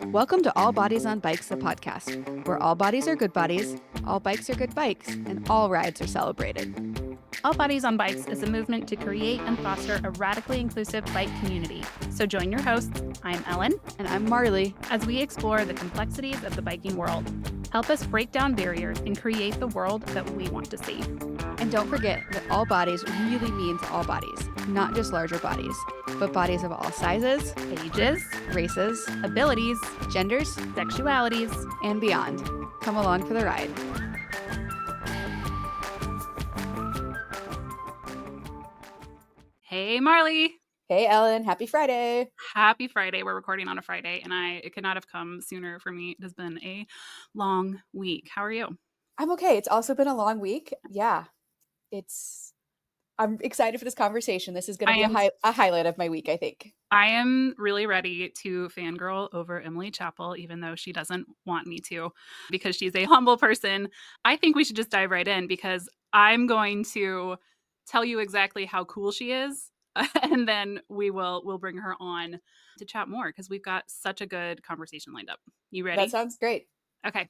Welcome to All Bodies on Bikes, the podcast, where all bodies are good bodies, all bikes are good bikes, and all rides are celebrated. All Bodies on Bikes is a movement to create and foster a radically inclusive bike community. So join your hosts, I'm Ellen, And I'm Marley. as we explore the complexities of the biking world. Help us break down barriers and create the world that we want to see. And don't forget that all bodies really means all bodies, not just larger bodies, but bodies of all sizes, Ages, races, abilities, genders, sexualities. and beyond. Come along for the ride. Hey, Marley. Hey, Ellen. Happy Friday. Happy Friday. We're recording on a Friday, and it could not have come sooner for me. It has been a long week. How are you? I'm okay. It's also been a long week. Yeah. I'm excited for this conversation. This is going to be a highlight of my week, I think. I am really ready to fangirl over Emily Chappell, even though she doesn't want me to, because she's a humble person. I think we should just dive right in because I'm going to tell you exactly how cool she is, and then we'll bring her on to chat more because we've got such a good conversation lined up. You ready? That sounds great. Okay.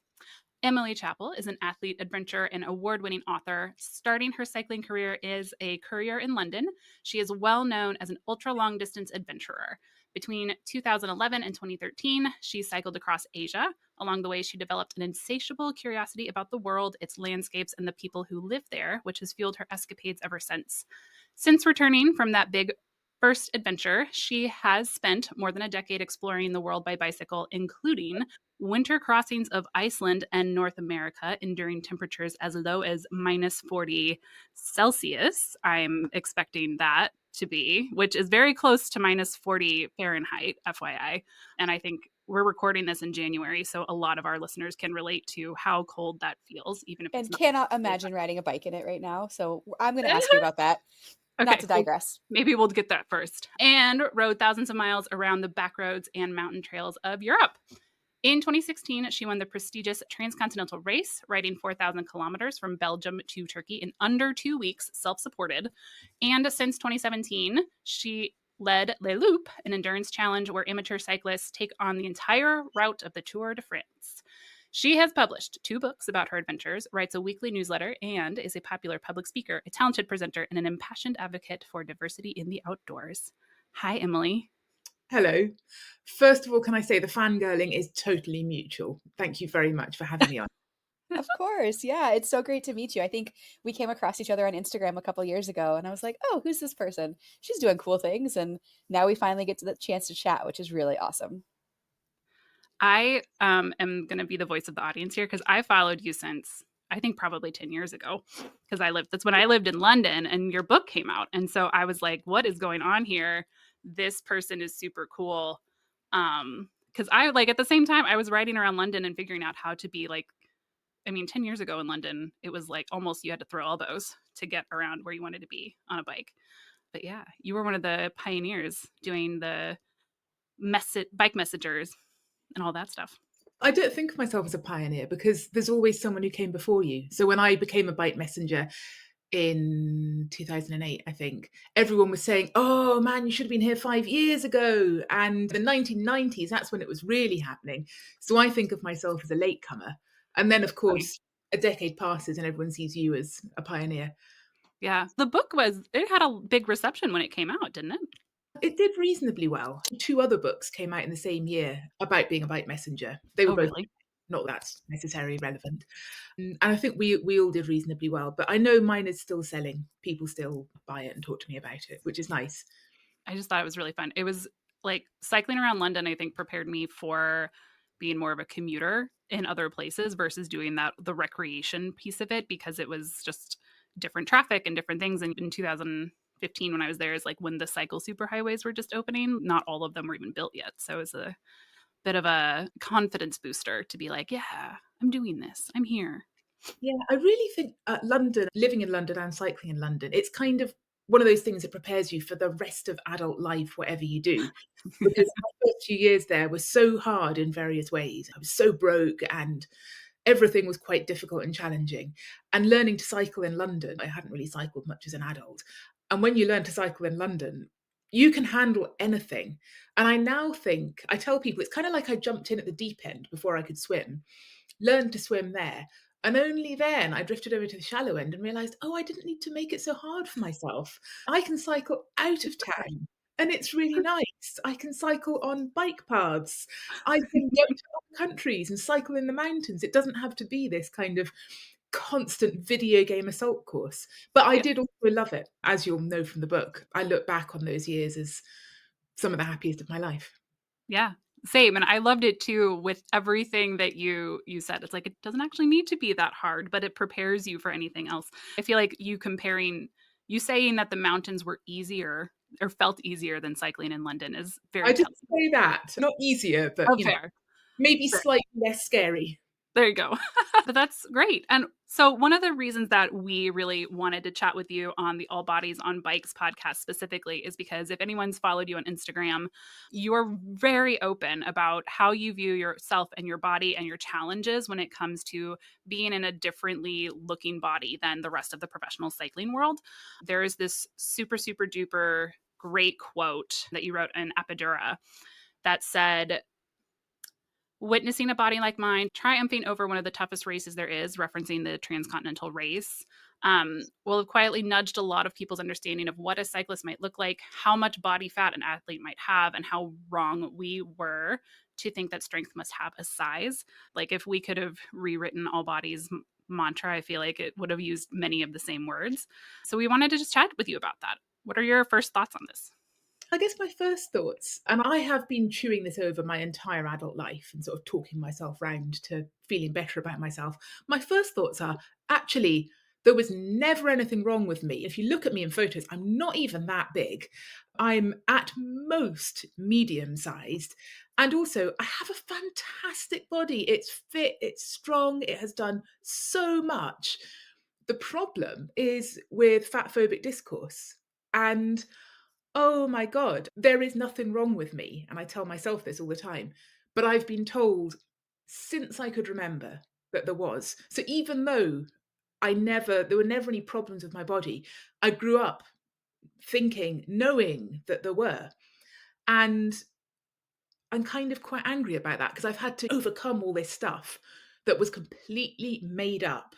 Emily Chappell is an athlete, adventurer, and award-winning author. Starting her cycling career as a courier in London, she is well known as an ultra-long-distance adventurer. Between 2011 and 2013, she cycled across Asia. Along the way, she developed an insatiable curiosity about the world, its landscapes, and the people who live there, which has fueled her escapades ever since. Since returning from that big first adventure, she has spent more than a decade exploring the world by bicycle, including winter crossings of Iceland and North America, enduring temperatures as low as minus 40 Celsius. I'm expecting that to be, which is very close to minus 40 Fahrenheit, FYI. And I think we're recording this in January, so a lot of our listeners can relate to how cold that feels, even if it's And not. cannot imagine riding a bike in it right now. So I'm going to ask you about that. Okay, Not to well, digress. maybe we'll get that first. And rode thousands of miles around the back roads and mountain trails of Europe. In 2016, she won the prestigious Transcontinental race, riding 4,000 kilometers from Belgium to Turkey in under 2 weeks, self-supported. And since 2017, she led Le Loop, an endurance challenge where amateur cyclists take on the entire route of the Tour de France. She has published 2 books about her adventures, writes a weekly newsletter, and is a popular public speaker, a talented presenter, and an impassioned advocate for diversity in the outdoors. Hi, Emily. Hello. First of all, can I say the fangirling is totally mutual. Thank you very much for having me on. Of course. Yeah. It's so great to meet you. I think we came across each other on Instagram a couple years ago and I was like, oh, who's this person? She's doing cool things. And now we finally get to the chance to chat, which is really awesome. I am going to be the voice of the audience here because I followed you since I think probably 10 years ago because that's when I lived in London and your book came out. And so I was like, what is going on here? This person is super cool. Because I at the same time I was riding around London and figuring out how to be 10 years ago in London, it was like almost you had to throw elbows to get around where you wanted to be on a bike. But yeah, you were one of the pioneers doing the bike messengers and all that stuff. I don't think of myself as a pioneer because there's always someone who came before you. So when I became a bike messenger in 2008, I think, everyone was saying, oh man, you should have been here 5 years ago. And the 1990s, that's when it was really happening. So I think of myself as a latecomer. And then, of course, a decade passes and everyone sees you as a pioneer. Yeah. The book it had a big reception when it came out, didn't it? It did reasonably well. 2 other books came out in the same year about being a bike messenger. They were both really? not that necessarily relevant. And I think we all did reasonably well. But I know mine is still selling. People still buy it and talk to me about it, which is nice. I just thought it was really fun. It was cycling around London, I think, prepared me for being more of a commuter in other places versus doing the recreation piece of it because it was just different traffic and different things. And in 2015, when I was there, is when the cycle superhighways were just opening. Not all of them were even built yet. So it was a bit of a confidence booster to be like, yeah, I'm doing this. I'm here. Yeah, I really think London, living in London and cycling in London, it's kind of one of those things that prepares you for the rest of adult life, whatever you do. Because my first few years there were so hard in various ways. I was so broke and everything was quite difficult and challenging. And learning to cycle in London, I hadn't really cycled much as an adult. And when you learn to cycle in London, You can handle anything. And I now think, I tell people, it's kind of like I jumped in at the deep end before I could swim, learned to swim there. And only then I drifted over to the shallow end and realized, oh, I didn't need to make it so hard for myself. I can cycle out of town and it's really nice. I can cycle on bike paths. I can go to other countries and cycle in the mountains. It doesn't have to be this kind of constant video game assault course. But I Yeah. did also love it. As you'll know from the book, I look back on those years as some of the happiest of my life. Yeah. Same. And I loved it too with everything that you said. It's like it doesn't actually need to be that hard, but it prepares you for anything else. I feel like you saying that the mountains were easier or felt easier than cycling in London is I very didn't telling. say that. Not easier, but Oh, fair. maybe slightly less scary. There you go. But that's great. And so, one of the reasons that we really wanted to chat with you on the All Bodies on Bikes podcast specifically is because if anyone's followed you on Instagram, you're very open about how you view yourself and your body and your challenges when it comes to being in a differently looking body than the rest of the professional cycling world. There is this super, super duper great quote that you wrote in Apidura that said, witnessing a body like mine, triumphing over one of the toughest races there is, referencing the Transcontinental race, will have quietly nudged a lot of people's understanding of what a cyclist might look like, how much body fat an athlete might have, and how wrong we were to think that strength must have a size. Like, if we could have rewritten All Bodies mantra, I feel like it would have used many of the same words. So we wanted to just chat with you about that. What are your first thoughts on this? I guess my first thoughts, and I have been chewing this over my entire adult life and sort of talking myself round to feeling better about myself. My first thoughts are actually, there was never anything wrong with me. If you look at me in photos, I'm not even that big. I'm at most medium sized. And also, I have a fantastic body. It's fit, it's strong, it has done so much. The problem is with fat phobic discourse. And oh my God, there is nothing wrong with me. And I tell myself this all the time. But I've been told since I could remember that there was. So even though there were never any problems with my body, I grew up thinking, knowing that there were. And I'm kind of quite angry about that because I've had to overcome all this stuff that was completely made up.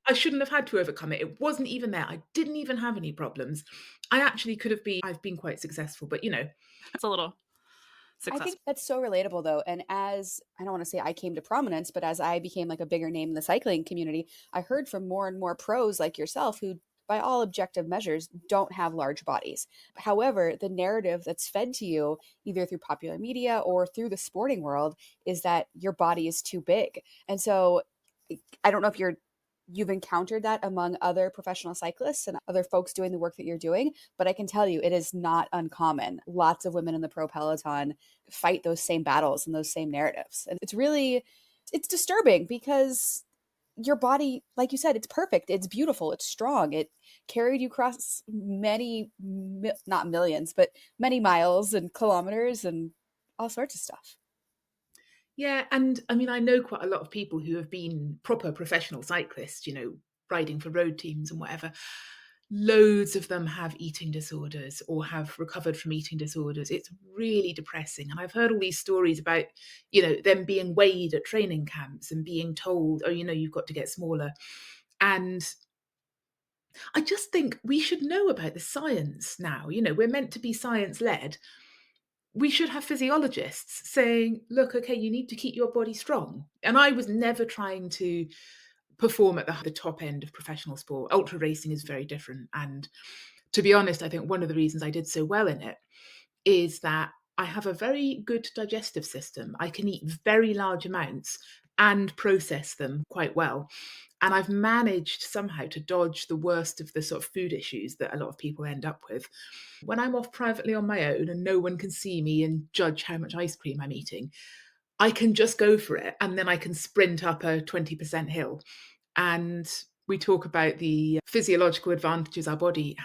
I shouldn't have had to overcome it. It wasn't even there. I didn't even have any problems. I actually could have been, I've been quite successful, but It's a little I think successful. that's so relatable though. And as I don't want to say I came to prominence, but as I became like a bigger name in the cycling community, I heard from more and more pros like yourself who by all objective measures don't have large bodies. However, the narrative that's fed to you either through popular media or through the sporting world is that your body is too big. And so I don't know if you've encountered that among other professional cyclists and other folks doing the work that you're doing, but I can tell you it is not uncommon. Lots of women in the pro peloton fight those same battles and those same narratives. And it's disturbing because your body, like you said, it's perfect, it's beautiful, it's strong, it carried you across many not millions, but many miles and kilometers and all sorts of stuff. yeah, and I mean, I know quite a lot of people who have been proper professional cyclists, riding for road teams and whatever. Loads of them have eating disorders or have recovered from eating disorders. It's really depressing. And I've heard all these stories about, them being weighed at training camps and being told, oh, you've got to get smaller. And I just think we should know about the science now. We're meant to be science led. We should have physiologists saying, look, okay, you need to keep your body strong. And I was never trying to perform at the top end of professional sport. Ultra racing is very different. And to be honest, I think one of the reasons I did so well in it is that I have a very good digestive system. I can eat very large amounts and process them quite well. And I've managed somehow to dodge the worst of the sort of food issues that a lot of people end up with. When I'm off privately on my own and no one can see me and judge how much ice cream I'm eating, I can just go for it. And then I can sprint up a 20% hill. And we talk about the physiological advantages our body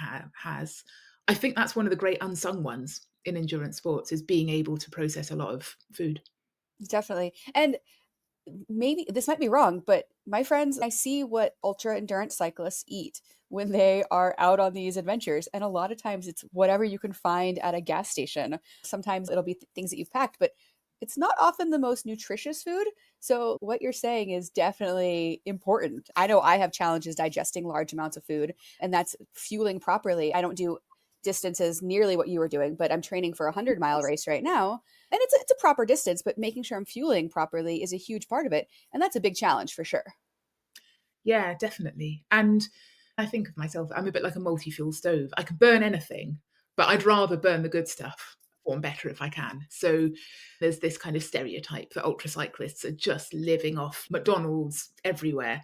has. I think that's one of the great unsung ones in endurance sports is being able to process a lot of food. Definitely. And maybe this might be wrong, but my friends, I see what ultra endurance cyclists eat when they are out on these adventures. And a lot of times it's whatever you can find at a gas station. Sometimes it'll be things that you've packed, but it's not often the most nutritious food. So, what you're saying is definitely important. I know I have challenges digesting large amounts of food, and that's fueling properly. I don't do distances nearly what you were doing, but I'm training for a 100-mile race right now, and it's a proper distance, but making sure I'm fueling properly is a huge part of it, and that's a big challenge for sure. Yeah, definitely. And I think of myself, I'm a bit like a multi-fuel stove. I can burn anything, but I'd rather burn the good stuff, perform better if I can. So there's this kind of stereotype that ultra cyclists are just living off McDonald's everywhere,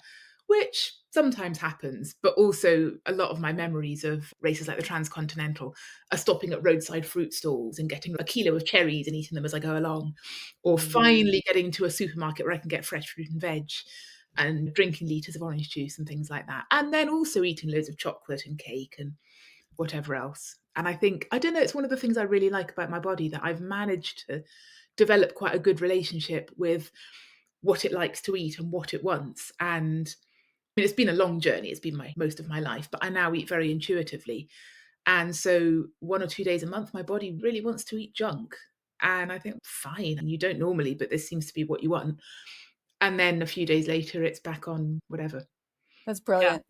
which sometimes happens, but also a lot of my memories of races like the Transcontinental are stopping at roadside fruit stalls and getting a kilo of cherries and eating them as I go along, or finally getting to a supermarket where I can get fresh fruit and veg and drinking litres of orange juice and things like that. And then also eating loads of chocolate and cake and whatever else. And I think, I don't know, it's one of the things I really like about my body, that I've managed to develop quite a good relationship with what it likes to eat and what it wants. And I mean, it's been a long journey. It's been most of my life, but I now eat very intuitively. And so 1 or 2 days a month, my body really wants to eat junk. And I think, fine, and you don't normally, but this seems to be what you want. And then a few days later, it's back on whatever. That's Yeah. brilliant.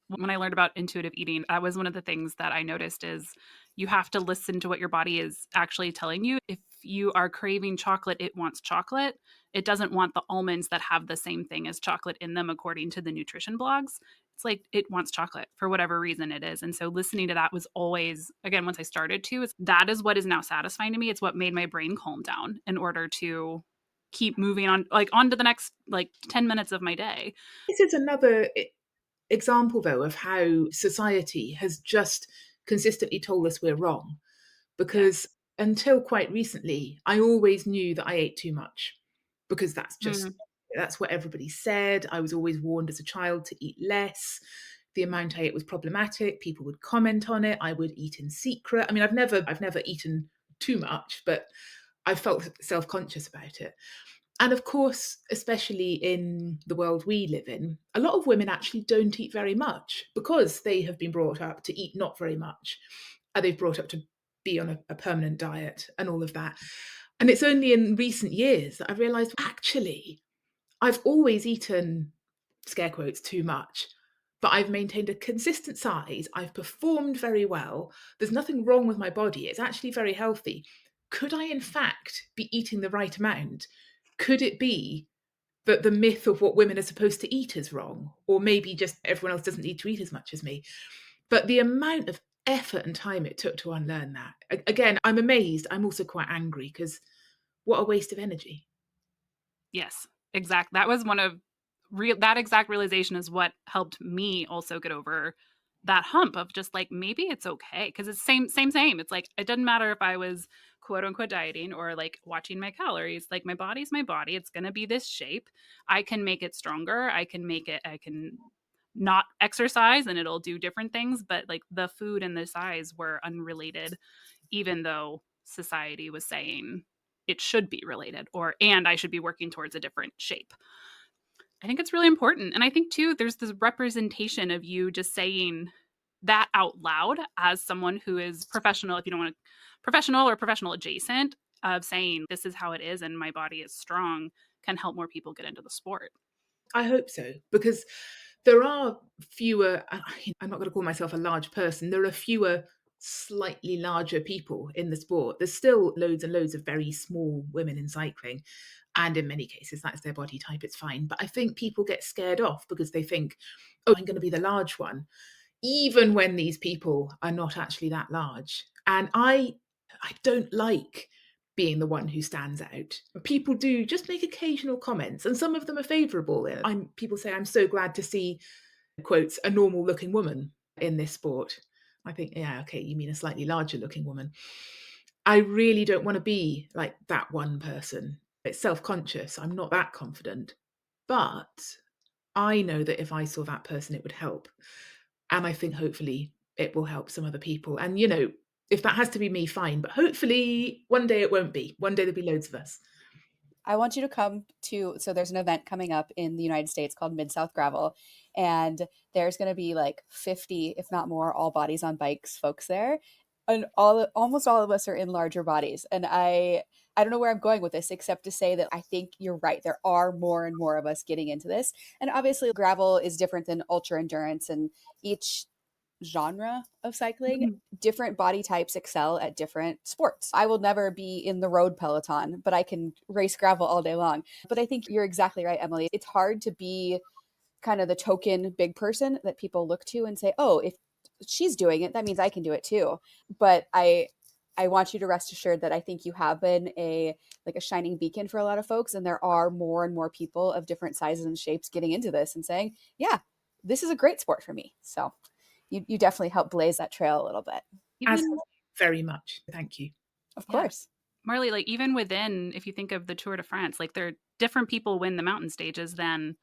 When I learned about intuitive eating, that was one of the things that I noticed is you have to listen to what your body is actually telling you. If you are craving chocolate, it wants chocolate. It doesn't want the almonds that have the same thing as chocolate in them, according to the nutrition blogs. It's like it wants chocolate for whatever reason it is. And so listening to that was always, again, once I started to, that is what is now satisfying to me. It's what made my brain calm down in order to keep moving on, like on to the next like 10 minutes of my day. This is another example, though, of how society has just consistently told us we're wrong. Because Yes. until quite recently, I always knew that I ate too much, because Mm. that's what everybody said. I was always warned as a child to eat less. The amount I ate was problematic. People would comment on it. I would eat in secret. I mean, I've never eaten too much, but I felt self-conscious about it. And of course, especially in the world we live in, a lot of women actually don't eat very much because they have been brought up to eat not very much. They've brought up to be on a permanent diet and all of that. And it's only in recent years that I've realized, actually, I've always eaten, scare quotes, too much, but I've maintained a consistent size. I've performed very well. There's nothing wrong with my body. It's actually very healthy. Could I, in fact, be eating the right amount? Could it be that the myth of what women are supposed to eat is wrong? Or maybe just everyone else doesn't need to eat as much as me? But the amount of effort and time it took to unlearn that. Again, I'm amazed. I'm also quite angry, because what a waste of energy. Yes, exact. That was one of that exact realization is what helped me also get over that hump of just like maybe it's okay because it's same. It's like it doesn't matter if I was quote unquote dieting or like watching my calories. Like my body's my body. It's gonna be this shape. I can make it stronger. I can not exercise and it'll do different things. But like the food and the size were unrelated, even though society was saying it should be related or and I should be working towards a different shape. I think it's really important. And I think too there's this representation of you just saying that out loud as someone who is professional, if you don't want to professional or professional adjacent, of saying this is how it is and my body is strong can help more people get into the sport. I hope so, because there are fewer, I'm not going to call myself a large person, there are fewer slightly larger people in the sport. There's still loads and loads of very small women in cycling. And in many cases, that's their body type, it's fine. But I think people get scared off because they think, oh, I'm going to be the large one, even when these people are not actually that large. And I don't like being the one who stands out. People do just make occasional comments, and some of them are favourable. People say, I'm so glad to see, quotes, a normal looking woman in this sport. I think, yeah, okay, you mean a slightly larger looking woman. I really don't want to be like that one person. It's self-conscious. I'm not that confident. But I know that if I saw that person, it would help. And I think hopefully it will help some other people. And, if that has to be me, fine. But hopefully one day it won't be. One day there'll be loads of us. I want you to come to, so there's an event coming up in the United States called Mid-South Gravel. And there's going to be like 50, if not more, all bodies on bikes folks there. And almost all of us are in larger bodies. And I don't know where I'm going with this, except to say that I think you're right. There are more and more of us getting into this. And obviously, gravel is different than ultra endurance, and each genre of cycling, Mhm. different body types excel at different sports. I will never be in the road peloton, but I can race gravel all day long. But I think you're exactly right, Emily. It's hard to be kind of the token big person that people look to and say, "Oh, if she's doing it, that means I can do it too." But I want you to rest assured that I think you have been a like a shining beacon for a lot of folks, and there are more and more people of different sizes and shapes getting into this and saying, "Yeah, this is a great sport for me." So you definitely help blaze that trail a little bit. As Even, very much. Thank you. Of yeah, course. Marley, like even within, if you think of the Tour de France, like there are different people win the mountain stages than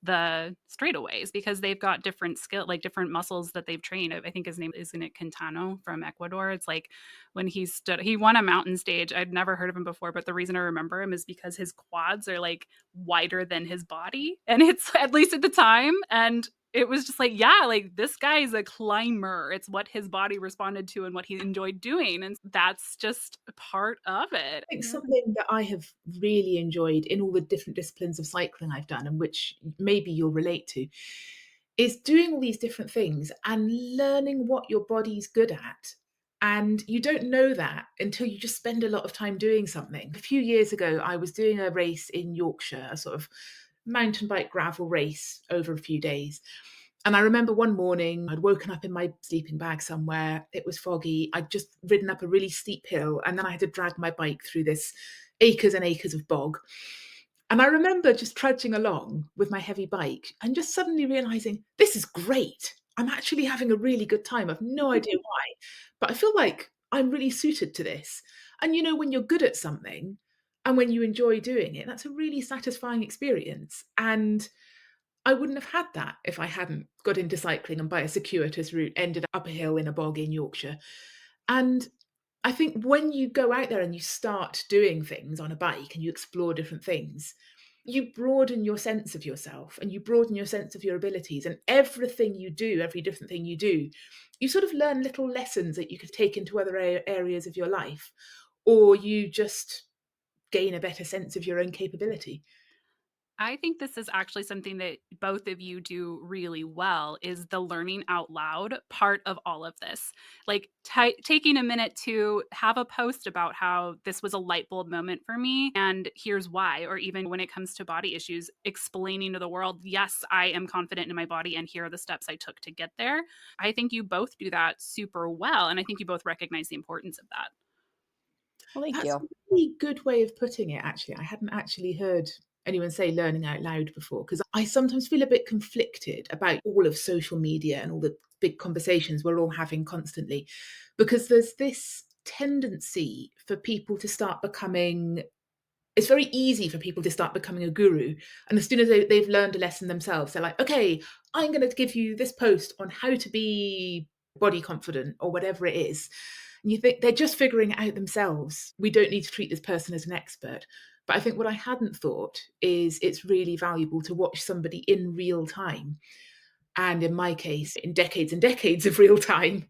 the straightaways because they've got different skill, like different muscles that they've trained. I think his name isn't it Quintano from Ecuador. It's like when he stood, he won a mountain stage. I'd never heard of him before, but the reason I remember him is because his quads are like wider than his body, and it's at least at the time, and it was just like, yeah, like this guy is a climber. It's what his body responded to and what he enjoyed doing, and that's just a part of it. I think Yeah. something that I have really enjoyed in all the different disciplines of cycling I've done, and which maybe you'll relate to, is doing all these different things and learning what your body's good at. And you don't know that until you just spend a lot of time doing something. A few years ago, I was doing a race in Yorkshire, a sort of mountain bike gravel race over a few days. And I remember one morning, I'd woken up in my sleeping bag somewhere. It was foggy. I'd just ridden up a really steep hill, and then I had to drag my bike through this acres and acres of bog. And I remember just trudging along with my heavy bike and just suddenly realizing this is great. I'm actually having a really good time. I've no idea why, but I feel like I'm really suited to this. And you know, when you're good at something and when you enjoy doing it, that's a really satisfying experience. And I wouldn't have had that if I hadn't got into cycling and by a circuitous route ended up a hill in a bog in Yorkshire. And I think when you go out there and you start doing things on a bike and you explore different things, you broaden your sense of yourself and you broaden your sense of your abilities. And everything you do, every different thing you do, you sort of learn little lessons that you could take into other areas of your life, or you just gain a better sense of your own capability. I think this is actually something that both of you do really well is the learning out loud part of all of this. Like taking a minute to have a post about how this was a light bulb moment for me and here's why, or even when it comes to body issues, explaining to the world, yes, I am confident in my body and here are the steps I took to get there. I think you both do that super well. And I think you both recognize the importance of that. Well, thank That's you. a really good way of putting it, actually. I hadn't actually heard anyone say learning out loud before, because I sometimes feel a bit conflicted about all of social media and all the big conversations we're all having constantly, because there's this tendency for people to start becoming it's very easy for people to start becoming a guru. And as soon as they've learned a lesson themselves, they're like, okay, I'm going to give you this post on how to be body confident or whatever it is. And you think they're just figuring it out themselves. We don't need to treat this person as an expert. But I think what I hadn't thought is it's really valuable to watch somebody in real time. And in my case, in decades and decades of real time,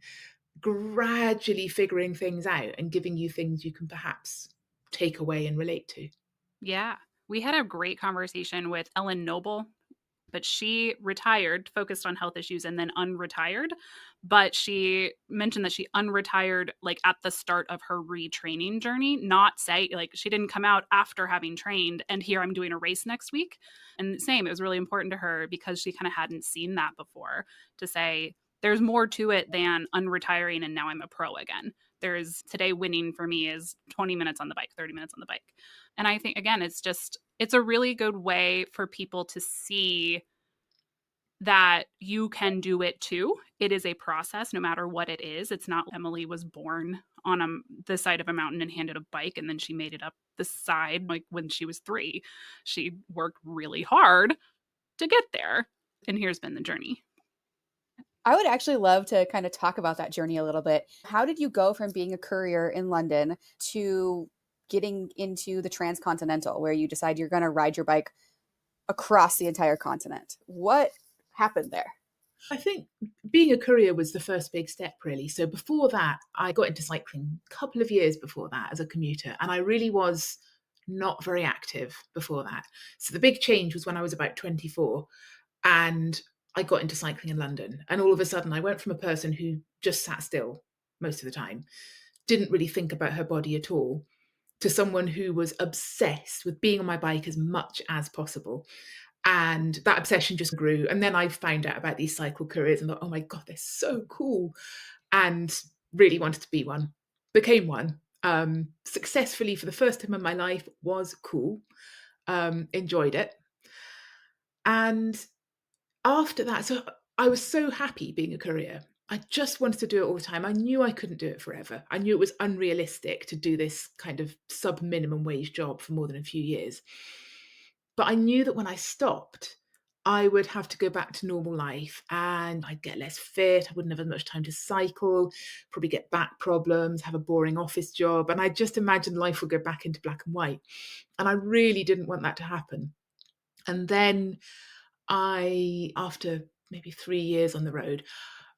gradually figuring things out and giving you things you can perhaps take away and relate to. Yeah. We had a great conversation with Ellen Noble, but she retired, focused on health issues, and then unretired. But she mentioned that she unretired like at the start of her retraining journey, not say like she didn't come out after having trained and here I'm doing a race next week. And same, it was really important to her because she kind of hadn't seen that before to say there's more to it than unretiring and now I'm a pro again. There's today winning for me is 20 minutes on the bike, 30 minutes on the bike. And I think again, it's a really good way for people to see that you can do it too. It is a process no matter what it is. It's not Emily was born on the side of a mountain and handed a bike and then she made it up the side like when she was 3. She worked really hard to get there. And here's been the journey. I would actually love to kind of talk about that journey a little bit. How did you go from being a courier in London to getting into the Transcontinental, where you decide you're going to ride your bike across the entire continent. What happened there? I think being a courier was the first big step, really. So before that, I got into cycling a couple of years before that as a commuter, and I really was not very active before that. So the big change was when I was about 24 and I got into cycling in London. And all of a sudden, I went from a person who just sat still most of the time, didn't really think about her body at all, to someone who was obsessed with being on my bike as much as possible. And that obsession just grew. And then I found out about these cycle couriers and thought, oh my God, they're so cool. And really wanted to be one. Became one. Successfully for the first time in my life, was cool. Enjoyed it. And after that, so I was so happy being a courier. I just wanted to do it all the time. I knew I couldn't do it forever. I knew it was unrealistic to do this kind of sub minimum wage job for more than a few years. But I knew that when I stopped, I would have to go back to normal life and I'd get less fit. I wouldn't have as much time to cycle, probably get back problems, have a boring office job. And I just imagined life would go back into black and white. And I really didn't want that to happen. And then after maybe 3 years on the road,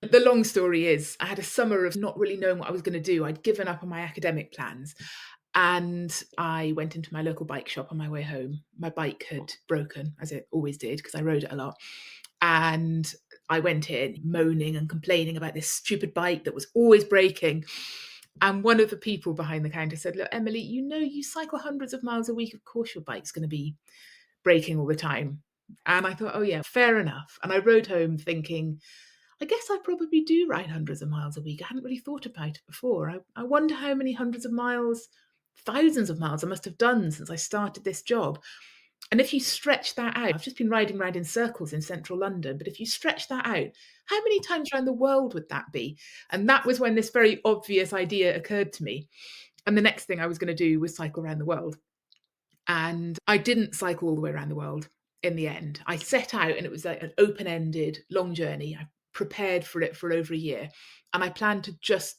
the long story is I had a summer of not really knowing what I was going to do. I'd given up on my academic plans and I went into my local bike shop on my way home. My bike had broken, as it always did, because I rode it a lot. And I went in moaning and complaining about this stupid bike that was always breaking. And one of the people behind the counter said, look, Emily, you cycle hundreds of miles a week. Of course, your bike's going to be breaking all the time. And I thought, oh, yeah, fair enough. And I rode home thinking, I guess I probably do ride hundreds of miles a week. I hadn't really thought about it before. I wonder how many hundreds of miles, thousands of miles I must have done since I started this job. And if you stretch that out, I've just been riding around in circles in central London, but if you stretch that out, how many times around the world would that be? And that was when this very obvious idea occurred to me. And the next thing I was going to do was cycle around the world. And I didn't cycle all the way around the world in the end. I set out and it was like an open-ended long journey. I prepared for it for over a year. And I planned to just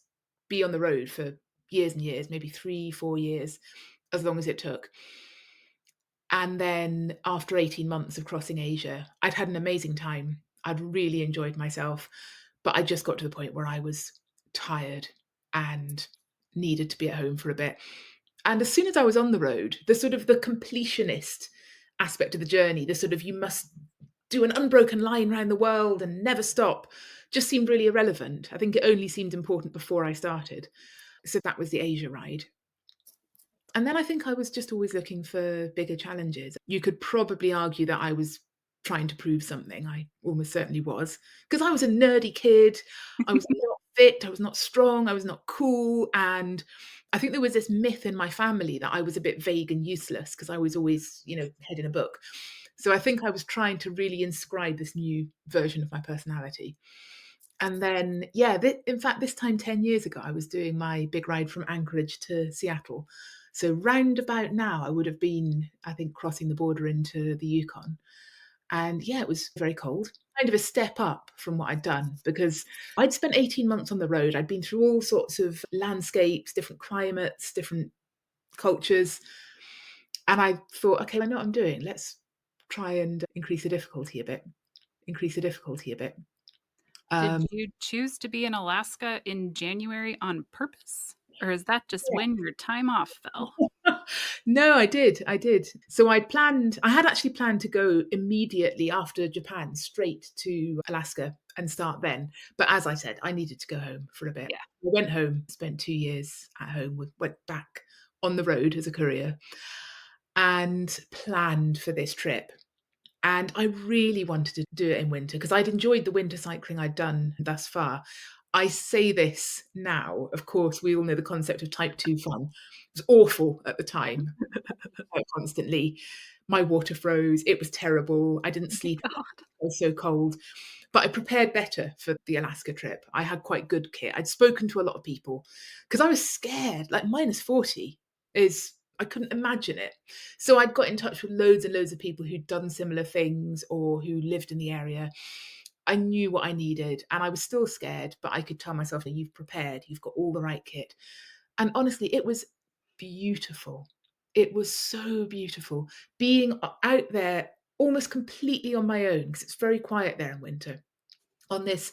be on the road for years and years, maybe 3, 4 years, as long as it took. And then after 18 months of crossing Asia, I'd had an amazing time. I'd really enjoyed myself, but I just got to the point where I was tired and needed to be at home for a bit. And as soon as I was on the road, the sort of the completionist aspect of the journey, the sort of you must do an unbroken line around the world and never stop, just seemed really irrelevant. I think it only seemed important before I started. So that was the Asia ride. And then I think I was just always looking for bigger challenges. You could probably argue that I was trying to prove something. I almost certainly was, because I was a nerdy kid. I was not fit. I was not strong. I was not cool. And I think there was this myth in my family that I was a bit vague and useless because I was always, head in a book. So I think I was trying to really inscribe this new version of my personality. And then, in fact, this time 10 years ago, I was doing my big ride from Anchorage to Seattle. So round about now, I would have been, I think, crossing the border into the Yukon. And yeah, it was very cold, kind of a step up from what I'd done because I'd spent 18 months on the road. I'd been through all sorts of landscapes, different climates, different cultures. And I thought, okay, I know what I'm doing. Let's try and increase the difficulty a bit, increase the difficulty a bit. Did you choose to be in Alaska in January on purpose? Or is that just when your time off fell? No, I did. I did. So I had actually planned to go immediately after Japan straight to Alaska and start then. But as I said, I needed to go home for a bit. Yeah. I went home, spent 2 years at home, went back on the road as a courier and planned for this trip. And I really wanted to do it in winter because I'd enjoyed the winter cycling I'd done thus far. I say this now, of course, we all know the concept of type 2 fun. It was awful at the time, constantly. My water froze. It was terrible. I didn't sleep. God. It was so cold. But I prepared better for the Alaska trip. I had quite good kit. I'd spoken to a lot of people because I was scared. Like -40 is, I couldn't imagine it. So I'd got in touch with loads and loads of people who'd done similar things or who lived in the area. I knew what I needed and I was still scared, but I could tell myself, you've prepared, you've got all the right kit. And honestly, it was beautiful. It was so beautiful. Being out there almost completely on my own, because it's very quiet there in winter, on this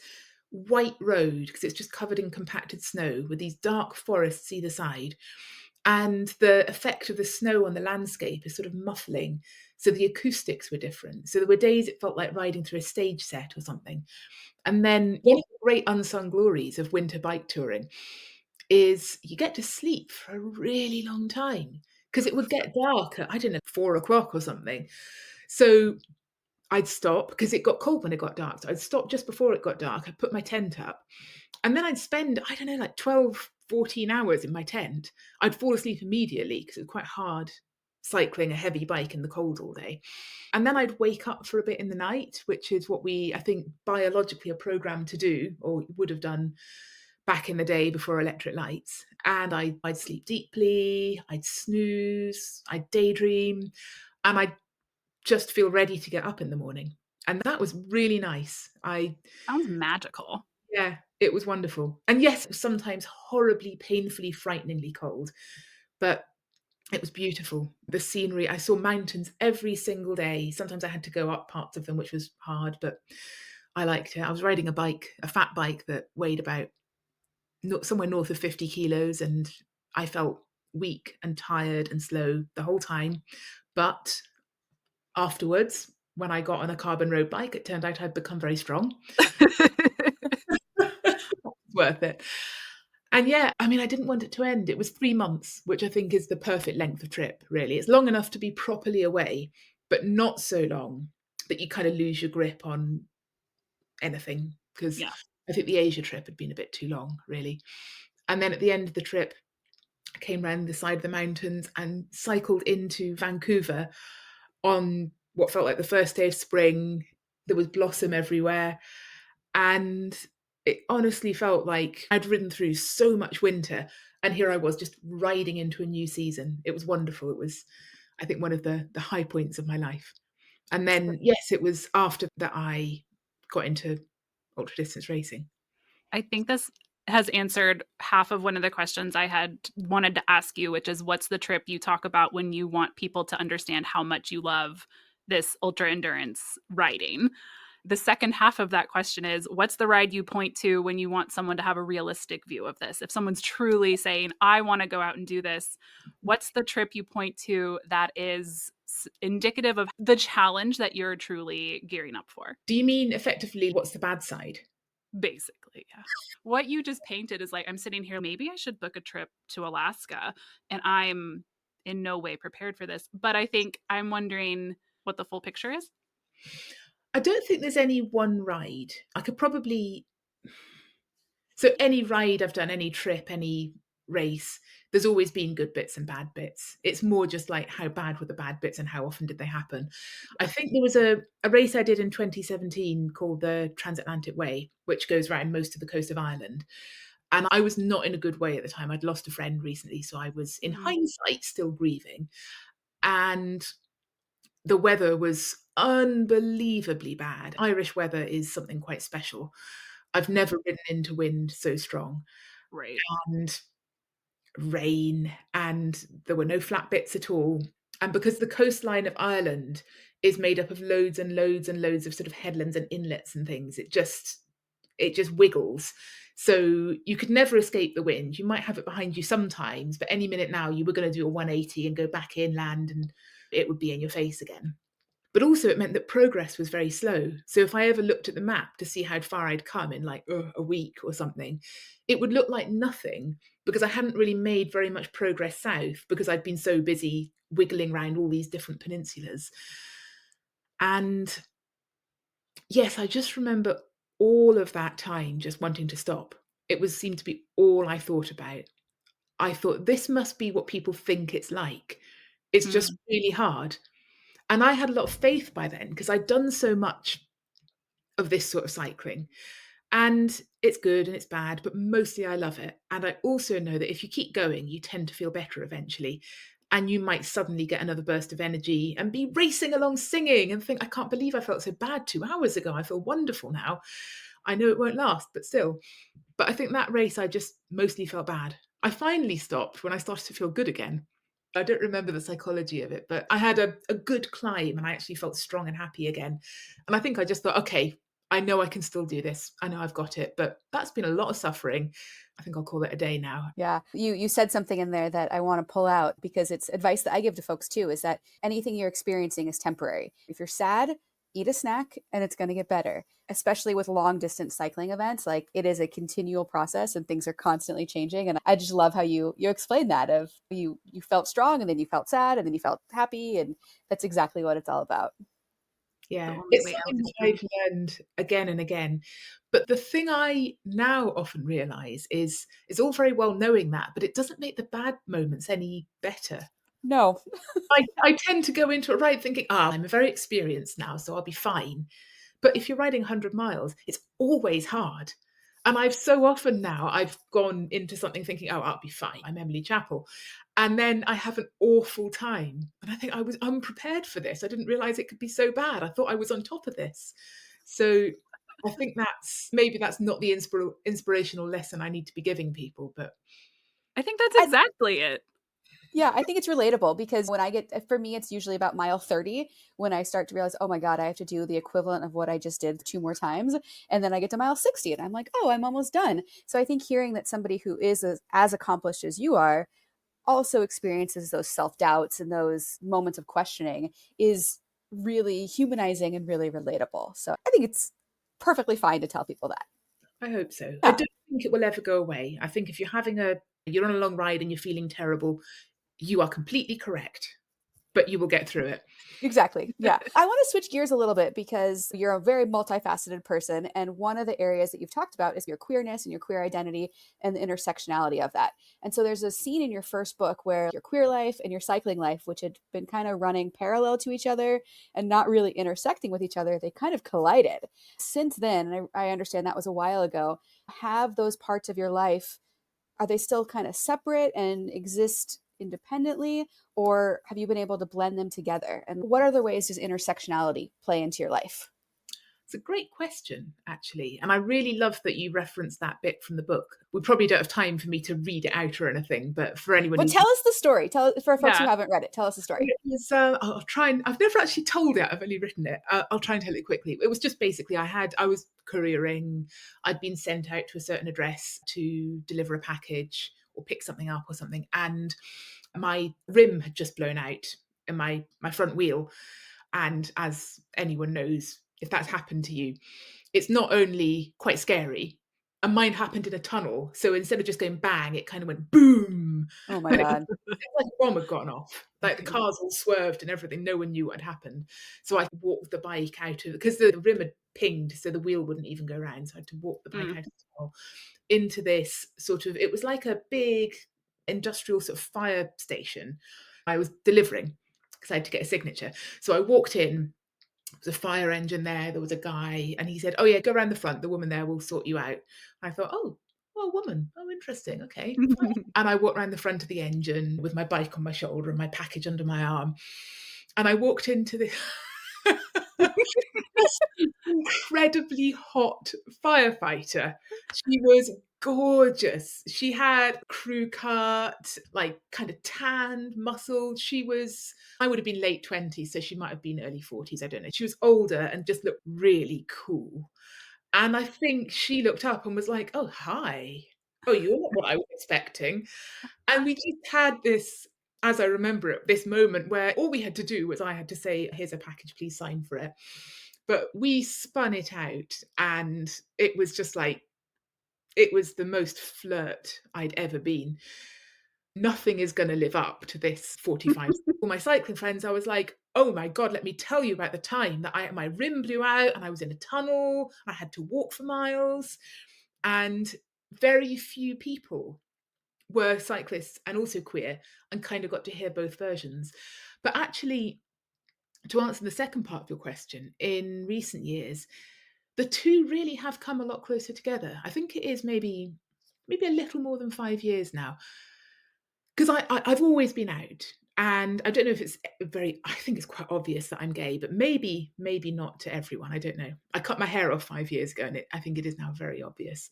white road, because it's just covered in compacted snow with these dark forests either side. And the effect of the snow on the landscape is sort of muffling. So the acoustics were different. So there were days it felt like riding through a stage set or something. And then one of the great unsung glories of winter bike touring is you get to sleep for a really long time, because it would get dark at, I don't know, 4 o'clock or something. So I'd stop because it got cold when it got dark. So I'd stop just before it got dark. I'd put my tent up, and then I'd spend, I don't know, like 12, 14 hours in my tent. I'd fall asleep immediately because it was quite hard cycling a heavy bike in the cold all day. And then I'd wake up for a bit in the night, which is what we, I think, biologically are programmed to do, or would have done back in the day before electric lights. And I'd sleep deeply, I'd snooze, I'd daydream, and I'd just feel ready to get up in the morning. And that was really nice. Sounds magical. Yeah, it was wonderful. And yes, it was sometimes horribly, painfully, frighteningly cold, but it was beautiful. The scenery, I saw mountains every single day. Sometimes I had to go up parts of them, which was hard, but I liked it. I was riding a bike, a fat bike that weighed about somewhere north of 50 kilos, and I felt weak and tired and slow the whole time. But afterwards, when I got on a carbon road bike, it turned out I'd become very strong. Worth it. And yeah, I mean, I didn't want it to end. It was 3 months, which I think is the perfect length of trip, really. It's long enough to be properly away, but not so long that you kind of lose your grip on anything. Because Yeah. I think the Asia trip had been a bit too long, really. And then at the end of the trip, I came round the side of the mountains and cycled into Vancouver on what felt like the first day of spring. There was blossom everywhere. And it honestly felt like I'd ridden through so much winter, and here I was just riding into a new season. It was wonderful. It was, I think, one of the high points of my life. And then, yes, it was after that I got into ultra distance racing. I think this has answered half of one of the questions I had wanted to ask you, which is what's the trip you talk about when you want people to understand how much you love this ultra endurance riding? The second half of that question is what's the ride you point to when you want someone to have a realistic view of this? If someone's truly saying, I want to go out and do this, what's the trip you point to that is indicative of the challenge that you're truly gearing up for? Do you mean effectively what's the bad side? Basically, yeah. What you just painted is like, I'm sitting here, maybe I should book a trip to Alaska, and I'm in no way prepared for this. But I think I'm wondering what the full picture is. I don't think there's any one ride. I could probably, so any ride I've done, any trip, any race, there's always been good bits and bad bits. It's more just like how bad were the bad bits and how often did they happen. I think there was a race I did in 2017 called the Transatlantic Way, which goes around most of the coast of Ireland. And I was not in a good way at the time. I'd lost a friend recently, so I was, in Mm, hindsight, still grieving. And the weather was unbelievably bad. Irish weather is something quite special. I've never ridden into wind so strong, right. and rain, and there were no flat bits at all. And because the coastline of Ireland is made up of loads and loads and loads of sort of headlands and inlets and things, it just wiggles. So you could never escape the wind. You might have it behind you sometimes, but any minute now you were going to do a 180 and go back inland and it would be in your face again. But also it meant that progress was very slow. So if I ever looked at the map to see how far I'd come in like a week or something, it would look like nothing because I hadn't really made very much progress south because I'd been so busy wiggling around all these different peninsulas. And yes, I just remember all of that time just wanting to stop. Seemed to be all I thought about. I thought this must be what people think it's like. It's just Mm, really hard. And I had a lot of faith by then because I'd done so much of this sort of cycling. And it's good and it's bad, but mostly I love it. And I also know that if you keep going, you tend to feel better eventually. And you might suddenly get another burst of energy and be racing along singing and think, I can't believe I felt so bad 2 hours ago. I feel wonderful now. I know it won't last, but still. But I think that race, I just mostly felt bad. I finally stopped when I started to feel good again. I don't remember the psychology of it, but I had a good climb and I actually felt strong and happy again. And I think I just thought, okay, I know I can still do this. I know I've got it. But that's been a lot of suffering. I think I'll call it a day now. Yeah. You said something in there that I want to pull out because it's advice that I give to folks too, is that anything you're experiencing is temporary. If you're sad, eat a snack and it's going to get better. Especially with long distance cycling events, like it is a continual process and things are constantly changing. And I just love how you explain that of you felt strong and then you felt sad and then you felt happy, and that's exactly what it's all about. The Yeah, only it's way out something is that through. I've learned again and again. But the thing I now often realize is it's all very well knowing that, but it doesn't make the bad moments any better. No. I tend to go into it right thinking, ah, I'm very experienced now, so I'll be fine. But if you're riding 100 miles, it's always hard. And I've so often now, I've gone into something thinking, oh, I'll be fine. I'm Emily Chappell. And then I have an awful time. And I think I was unprepared for this. I didn't realize it could be so bad. I thought I was on top of this. So I think that's not the inspirational lesson I need to be giving people. But I think that's I exactly it. Yeah, I think it's relatable because when I get, for me, it's usually about mile 30 when I start to realize, oh my God, I have to do the equivalent of what I just did two more times. And then I get to mile 60 and I'm like, oh, I'm almost done. So I think hearing that somebody who is as accomplished as you are also experiences those self doubts and those moments of questioning is really humanizing and really relatable. So I think it's perfectly fine to tell people that. I hope so. I Yeah. don't think it will ever go away. I think if you're on a long ride and you're feeling terrible, you are completely correct, but you will get through it. Exactly. Yeah. I want to switch gears a little bit because you're a very multifaceted person. And one of the areas that you've talked about is your queerness and your queer identity and the intersectionality of that. And so there's a scene in your first book where your queer life and your cycling life, which had been kind of running parallel to each other and not really intersecting with each other, they kind of collided. Since then, and I understand that was a while ago, have those parts of your life, are they still kind of separate and exist independently, or have you been able to blend them together? And what other ways does intersectionality play into your life? It's a great question, actually. And I really love that you referenced that bit from the book. We probably don't have time for me to read it out or anything, but for anyone Well, who's tell us the story. Tell for folks who Yeah. haven't read it. Tell us the story. it was, I'll try and I've never actually told it. I've only written it. I'll try and tell it quickly. It was just basically I was couriering. I'd been sent out to a certain address to deliver a package or pick something up or something, and my rim had just blown out in my front wheel. And as anyone knows, if that's happened to you, it's not only quite scary, and mine happened in a tunnel. So instead of just going bang, it kind of went boom. Oh my And it was God. like a bomb had gone off. Like the cars all swerved and everything. No one knew what had happened. So I walked the bike out of because the rim had pinged, so the wheel wouldn't even go round. So I had to walk the bike Mm. out of the tunnel into this sort of, it was like a big industrial sort of fire station. I was delivering because I had to get a signature. So I walked in, there was a fire engine there, there was a guy, and he said, oh yeah, go around the front, the woman there will sort you out. I thought, oh, well, woman, oh, interesting, okay. And I walked around the front of the engine with my bike on my shoulder and my package under my arm. And I walked into this this incredibly hot firefighter. She was gorgeous. She had crew cut, like kind of tanned, muscled. I would have been late 20s, so she might have been early 40s. I don't know. She was older and just looked really cool. And I think she looked up and was like, oh, hi. Oh, you're not what I was expecting. And we just had this, as I remember it, this moment where all we had to do was I had to say, here's a package, please sign for it. But we spun it out and it was just like, it was the most flirt I'd ever been. Nothing is going to live up to this 45. All my cycling friends, I was like, oh my God, let me tell you about the time that my rim blew out and I was in a tunnel. I had to walk for miles. And very few people were cyclists and also queer and kind of got to hear both versions. But actually, to answer the second part of your question, in recent years, the two really have come a lot closer together. I think it is maybe a little more than 5 years now. Because I've always been out. And I don't know if it's I think it's quite obvious that I'm gay, but maybe not to everyone. I don't know. I cut my hair off 5 years ago and I think it is now very obvious.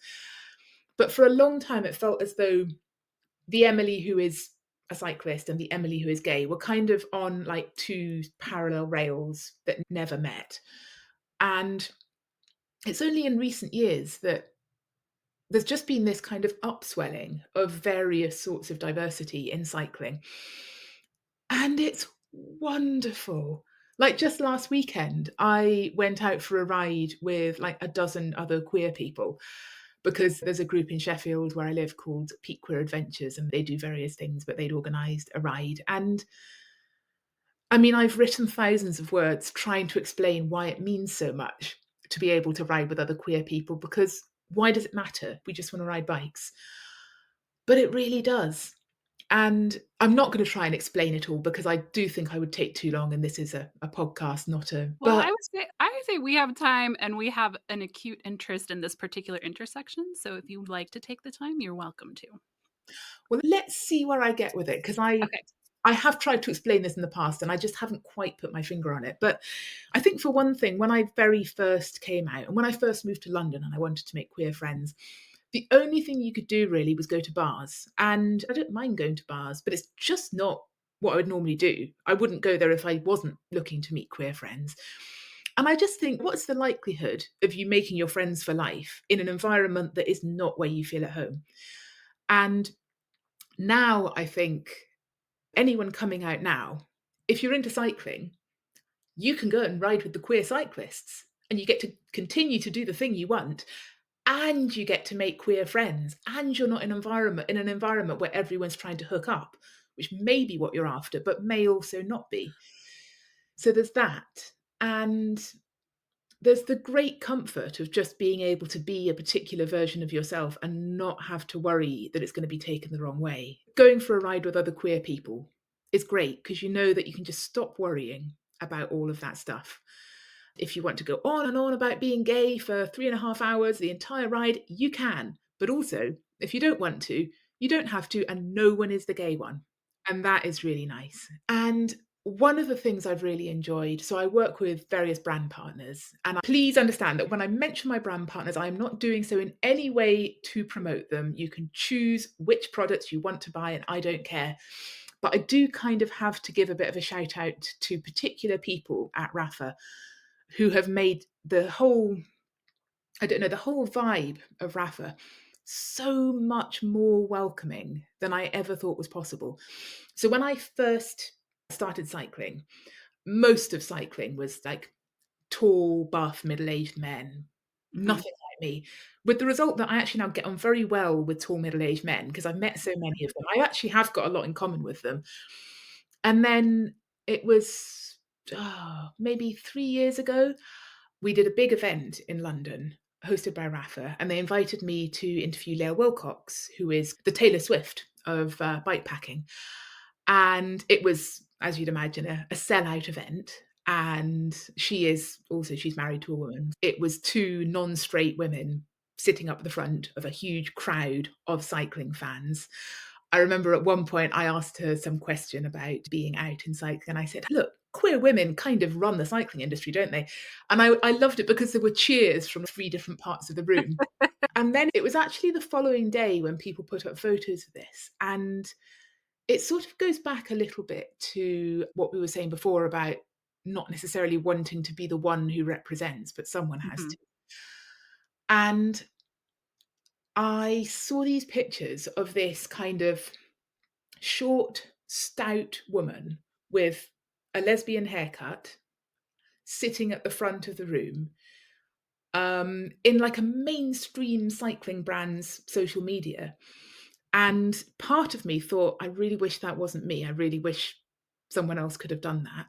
But for a long time, it felt as though the Emily who is a cyclist and the Emily who is gay were kind of on like two parallel rails that never met. And it's only in recent years that there's just been this kind of upswelling of various sorts of diversity in cycling. And it's wonderful. Like just last weekend, I went out for a ride with like a dozen other queer people because there's a group in Sheffield where I live called Peak Queer Adventures, and they do various things, but they'd organised a ride. And I mean, I've written thousands of words trying to explain why it means so much to be able to ride with other queer people, because why does it matter? We just want to ride bikes. But it really does. And I'm not going to try and explain it all because I do think I would take too long, and this is a podcast, not a. Well, But I would say we have time and we have an acute interest in this particular intersection. So if you'd like to take the time, you're welcome to. well, let's see where I get with it, because I have tried to explain this in the past and I just haven't quite put my finger on it. But I think for one thing, when I very first came out and when I first moved to London and I wanted to make queer friends, the only thing you could do really was go to bars. And I don't mind going to bars, but it's just not what I would normally do. I wouldn't go there if I wasn't looking to meet queer friends. And I just think, what's the likelihood of you making your friends for life in an environment that is not where you feel at home? And now I think anyone coming out now, if you're into cycling, you can go and ride with the queer cyclists and you get to continue to do the thing you want, and you get to make queer friends, and you're not in an environment where everyone's trying to hook up, which may be what you're after but may also not be. So there's that. And there's the great comfort of just being able to be a particular version of yourself and not have to worry that it's going to be taken the wrong way. Going for a ride with other queer people is great because you know that you can just stop worrying about all of that stuff. If you want to go on and on about being gay for 3.5 hours, the entire ride, you can. But also, if you don't want to, you don't have to, and no one is the gay one. And that is really nice. And one of the things I've really enjoyed, so I work with various brand partners, and please understand that when I mention my brand partners, I am not doing so in any way to promote them. You can choose which products you want to buy, and I don't care. But I do kind of have to give a bit of a shout out to particular people at Rafa who have made the whole, I don't know, the whole vibe of Rafa so much more welcoming than I ever thought was possible. So when I first started cycling, most of cycling was like tall, buff, middle-aged men, Mm-hmm. nothing like me. With the result that I actually now get on very well with tall, middle-aged men because I've met so many of them. I actually have got a lot in common with them. And then it was maybe 3 years ago, we did a big event in London hosted by Rafa, and they invited me to interview Leah Wilcox, who is the Taylor Swift of bike packing. And it was, as you'd imagine, a sellout event. And she's married to a woman. It was two non-straight women sitting up the front of a huge crowd of cycling fans. I remember at one point I asked her some question about being out in cycling, and I said, look, queer women kind of run the cycling industry, don't they? And I loved it because there were cheers from 3 different parts of the room. And then it was actually the following day when people put up photos of this. And it sort of goes back a little bit to what we were saying before about not necessarily wanting to be the one who represents, but someone has Mm-hmm. to. And I saw these pictures of this kind of short, stout woman with a lesbian haircut sitting at the front of the room in like a mainstream cycling brand's social media. And part of me thought, I really wish that wasn't me. I really wish someone else could have done that.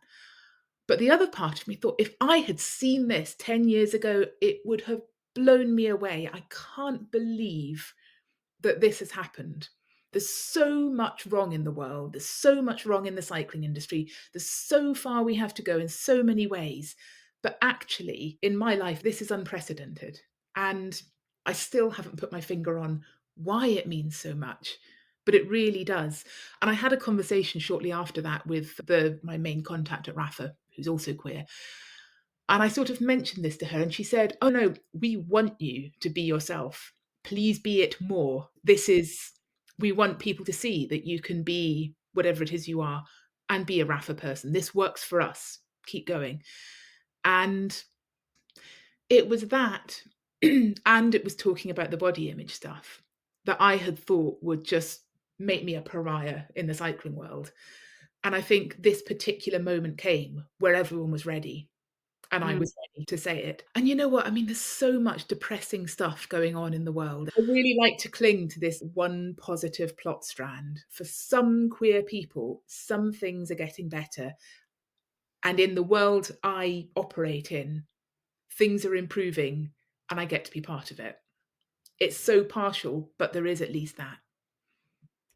But the other part of me thought, if I had seen this 10 years ago, it would have blown me away. I can't believe that this has happened. There's so much wrong in the world. There's so much wrong in the cycling industry. There's so far we have to go in so many ways. But actually, in my life, this is unprecedented. And I still haven't put my finger on why it means so much, but it really does. And I had a conversation shortly after that with my main contact at Rafa, who's also queer. And I sort of mentioned this to her, and she said, oh no, we want you to be yourself. Please be it more. This is We want people to see that you can be whatever it is you are and be a Rafa person. This works for us. Keep going. And it was that, and it was talking about the body image stuff that I had thought would just make me a pariah in the cycling world. And I think this particular moment came where everyone was ready and I Mm. was ready to say it. And you know what? I mean, there's so much depressing stuff going on in the world. I really like to cling to this one positive plot strand. For some queer people, some things are getting better. And in the world I operate in, things are improving and I get to be part of it. It's so partial, but there is at least that.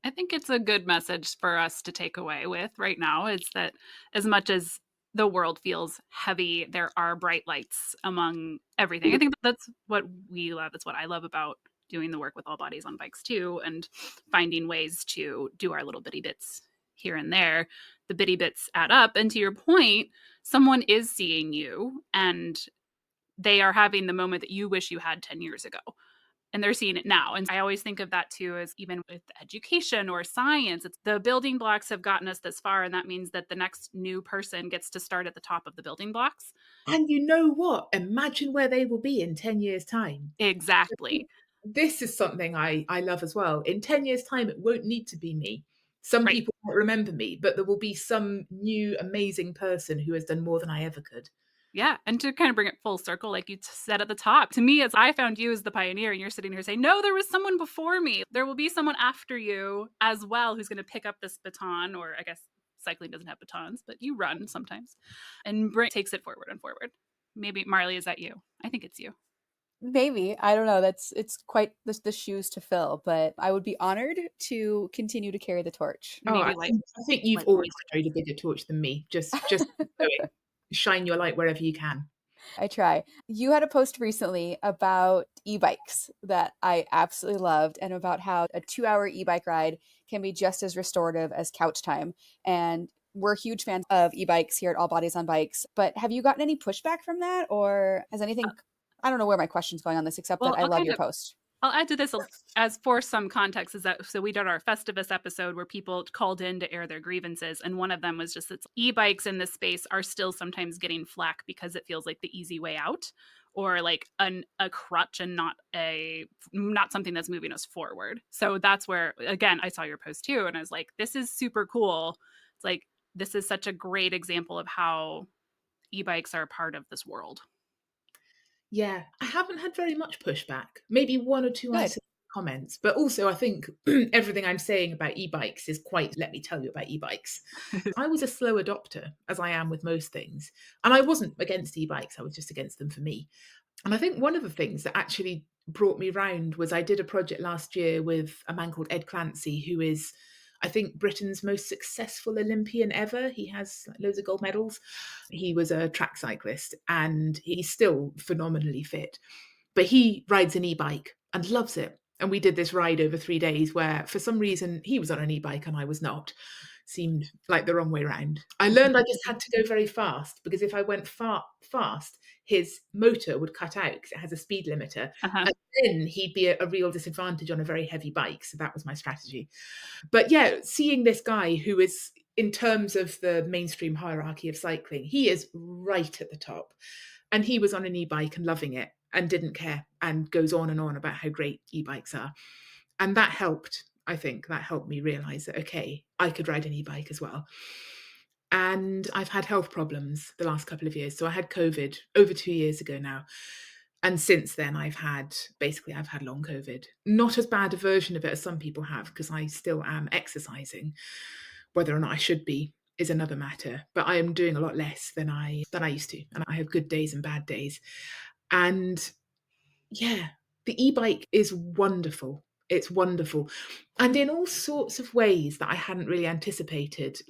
I think it's a good message for us to take away with right now is that as much as the world feels heavy, there are bright lights among everything. I think that's what we love. That's what I love about doing the work with All Bodies on Bikes too, and finding ways to do our little bitty bits here and there. The bitty bits add up. And to your point, someone is seeing you and they are having the moment that you wish you had 10 years ago and they're seeing it now. And I always think of that too as even with education or science, it's the building blocks have gotten us this far. And that means that the next new person gets to start at the top of the building blocks. And you know what? Imagine where they will be in 10 years' time. Exactly. This is something I love as well. In 10 years' time, it won't need to be me. Some Right. people won't remember me, but there will be some new amazing person who has done more than I ever could. Yeah. And to kind of bring it full circle, like you said at the top, to me, as I found you as the pioneer, and you're sitting here saying, no, there was someone before me. There will be someone after you as well who's going to pick up this baton, or I guess cycling doesn't have batons, but you run sometimes and takes it forward and forward. Maybe Marley, is that you? I think it's you. Maybe. I don't know. It's quite the shoes to fill, but I would be honored to continue to carry the torch. Oh, Maybe like I think you've when always you carried a bigger torch than me. Just keep going. Shine your light wherever you can. I try. You had a post recently about e-bikes that I absolutely loved and about how a 2-hour e-bike ride can be just as restorative as couch time. And we're huge fans of e-bikes here at All Bodies on Bikes. But have you gotten any pushback from that? Or has anything, I don't know where my question's going on this, except that well, I I'll love kind your of post. I'll add to this as for some context is that so we did our Festivus episode where people called in to air their grievances, and one of them was just that e-bikes in this space are still sometimes getting flack because it feels like the easy way out, or like a crutch and not something that's moving us forward. So that's where again I saw your post too, and I was like, this is super cool. It's like this is such a great example of how e-bikes are a part of this world. Yeah, I haven't had very much pushback. Maybe one or two Good. isolated comments, but also I think everything I'm saying about e-bikes is quite, let me tell you about e-bikes. I was a slow adopter, as I am with most things. And I wasn't against e-bikes, I was just against them for me. And I think one of the things that actually brought me round was I did a project last year with a man called Ed Clancy, who is, I think, Britain's most successful Olympian ever. He has loads of gold medals. He was a track cyclist and he's still phenomenally fit. But he rides an e-bike and loves it. And we did this ride over 3 days where, for some reason, he was on an e-bike and I was not. Seemed like the wrong way around. I learned I just had to go very fast because if I went fast, his motor would cut out because it has a speed limiter. Uh-huh. And then he'd be a real disadvantage on a very heavy bike. So that was my strategy. But yeah, seeing this guy who is, in terms of the mainstream hierarchy of cycling, he is right at the top. And he was on an e-bike and loving it and didn't care and goes on and on about how great e-bikes are. And that helped, I think, that helped me realize that, okay, I could ride an e-bike as well. And I've had health problems the last couple of years. So I had COVID over 2 years ago now. And since then, I've had long COVID. Not as bad a version of it as some people have, because I still am exercising. Whether or not I should be is another matter. But I am doing a lot less than I used to. And I have good days and bad days. And yeah, the e-bike is wonderful. It's wonderful. And in all sorts of ways that I hadn't really anticipated.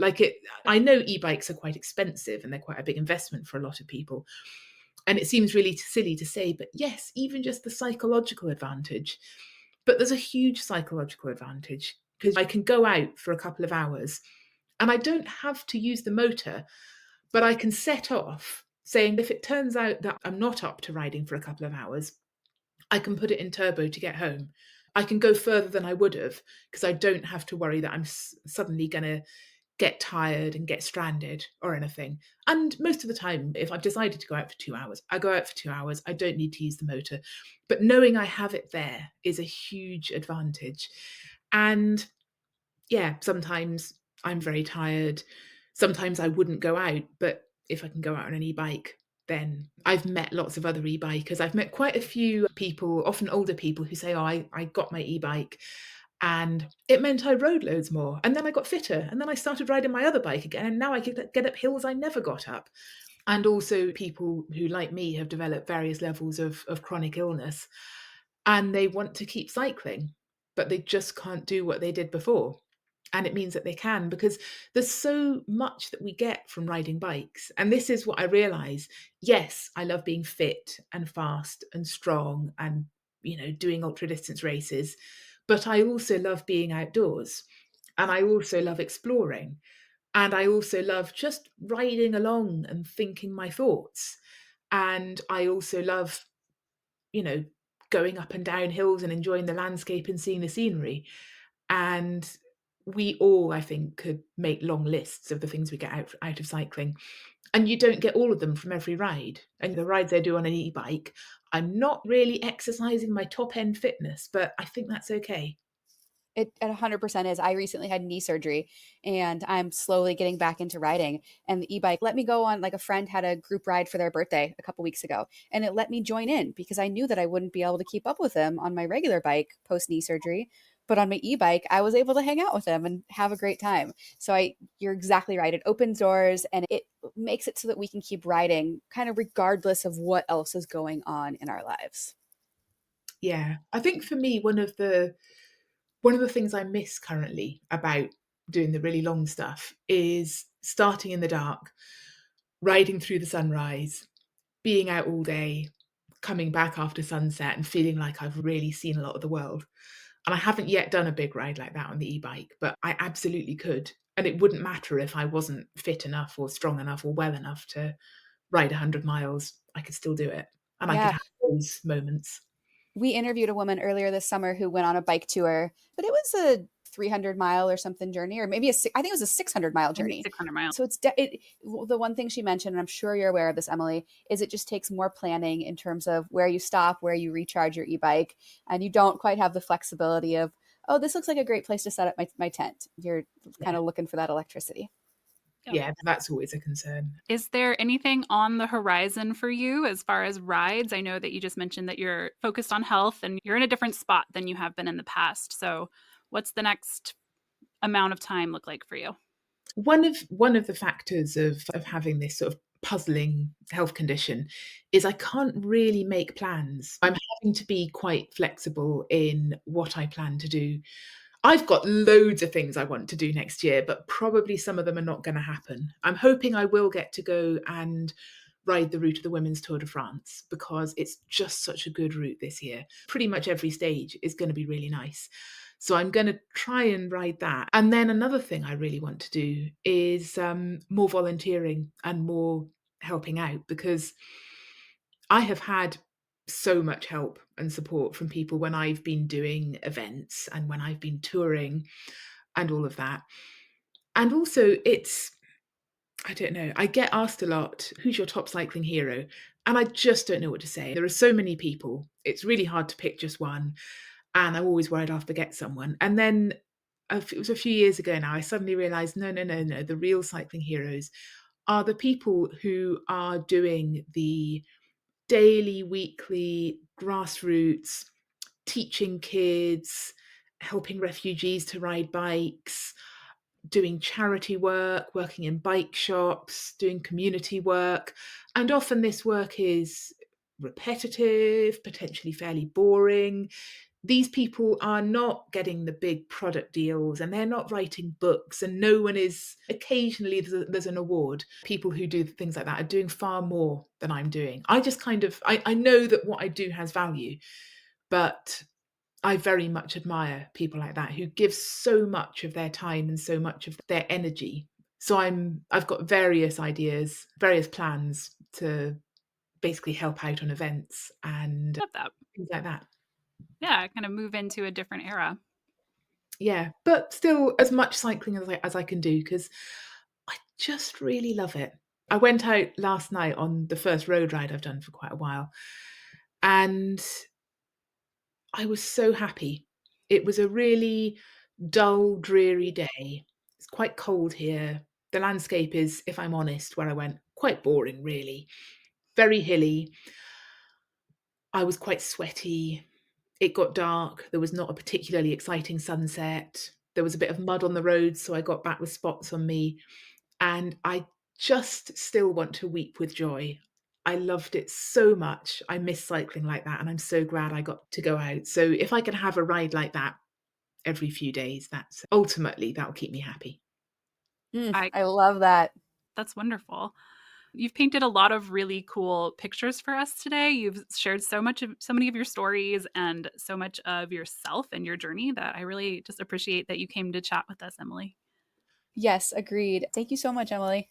I know e-bikes are quite expensive and they're quite a big investment for a lot of people. And it seems really silly to say, but yes, even just the psychological advantage. But there's a huge psychological advantage because I can go out for a couple of hours and I don't have to use the motor, but I can set off saying if it turns out that I'm not up to riding for a couple of hours, I can put it in turbo to get home. I can go further than I would have because I don't have to worry that I'm suddenly going to get tired and get stranded or anything. And most of the time, if I've decided to go out for 2 hours, I go out for 2 hours. I don't need to use the motor. But knowing I have it there is a huge advantage. And yeah, sometimes I'm very tired. Sometimes I wouldn't go out, but if I can go out on an e-bike, then I've met lots of other e-bikers. I've met quite a few people, often older people, who say, oh, I got my e-bike and it meant I rode loads more. And then I got fitter. And then I started riding my other bike again. And now I get up hills I never got up. And also people who, like me, have developed various levels of chronic illness and they want to keep cycling, but they just can't do what they did before. And it means that they can, because there's so much that we get from riding bikes. And this is what I realize. Yes, I love being fit and fast and strong and, doing ultra distance races, but I also love being outdoors and I also love exploring. And I also love just riding along and thinking my thoughts. And I also love, you know, going up and down hills and enjoying the landscape and seeing the scenery. And we all, I think, could make long lists of the things we get out of cycling. And you don't get all of them from every ride. And the rides I do on an e-bike, I'm not really exercising my top end fitness, but I think that's okay. It 100% is. I recently had knee surgery and I'm slowly getting back into riding. And the e bike let me go on, like a friend had a group ride for their birthday a couple weeks ago. And it let me join in because I knew that I wouldn't be able to keep up with them on my regular bike post knee surgery. But on my e bike, I was able to hang out with them and have a great time. You're exactly right. It opens doors and it makes it so that we can keep riding kind of regardless of what else is going on in our lives. Yeah. I think for me, one of the things I miss currently about doing the really long stuff is starting in the dark, riding through the sunrise, being out all day, coming back after sunset and feeling like I've really seen a lot of the world. And I haven't yet done a big ride like that on the e-bike, but I absolutely could. And it wouldn't matter if I wasn't fit enough or strong enough or well enough to ride 100 miles. I could still do it. And I could Yeah, have those moments. we interviewed a woman earlier this summer who went on a bike tour, but it was a 300-mile or something journey, or maybe I think it was a 600-mile I think it's journey. 600 miles. So the one thing she mentioned, and I'm sure you're aware of this, Emily, is it just takes more planning in terms of where you stop, where you recharge your e-bike, and you don't quite have the flexibility of, oh, this looks like a great place to set up my tent. You're kind Yeah. of looking for that electricity. Yep. Yeah, that's always a concern. Is there anything on the horizon for you as far as rides? I know that you just mentioned that you're focused on health and you're in a different spot than you have been in the past. So, what's the next amount of time look like for you? One of the factors of having this sort of puzzling health condition is I can't really make plans. I'm having to be quite flexible in what I plan to do. I've got loads of things I want to do next year, but probably some of them are not going to happen. I'm hoping I will get to go and ride the route of the Women's Tour de France because it's just such a good route this year. Pretty much every stage is going to be really nice. So I'm going to try and ride that. And then another thing I really want to do is more volunteering and more helping out, because I have had so much help and support from people when I've been doing events and when I've been touring and all of that. And also, I don't know, I get asked a lot, who's your top cycling hero? And I just don't know what to say. There are so many people. It's really hard to pick just one. And I'm always worried I'll forget someone. And then it was a few years ago now, I suddenly realized no, no, no, no. The real cycling heroes are the people who are doing the daily, weekly, grassroots, teaching kids, helping refugees to ride bikes, doing charity work, working in bike shops, doing community work. And often this work is repetitive, potentially fairly boring. These people are not getting the big product deals and they're not writing books, and no one is, occasionally there's an award. People who do things like that are doing far more than I'm doing. I just I know that what I do has value, but I very much admire people like that who give so much of their time and so much of their energy. So I've got various ideas, various plans to basically help out on events and Love that. things like that. Yeah, kind of move into a different era. Yeah, but still as much cycling as I can do because I just really love it. I went out last night on the first road ride I've done for quite a while, and I was so happy. It was a really dull, dreary day. It's quite cold here. The landscape is, if I'm honest, where I went, quite boring, really. Very hilly. I was quite sweaty. It got dark. There was not a particularly exciting sunset. There was a bit of mud on the road, so I got back with spots on me. And I just still want to weep with joy. I loved it so much. I miss cycling like that, and I'm so glad I got to go out. So if I can have a ride like that every few days, that's ultimately that'll keep me happy. I I love that. That's wonderful. You've painted a lot of really cool pictures for us today. You've shared so many of your stories and so much of yourself and your journey that I really just appreciate that you came to chat with us, Emily. Yes, agreed. Thank you so much, Emily.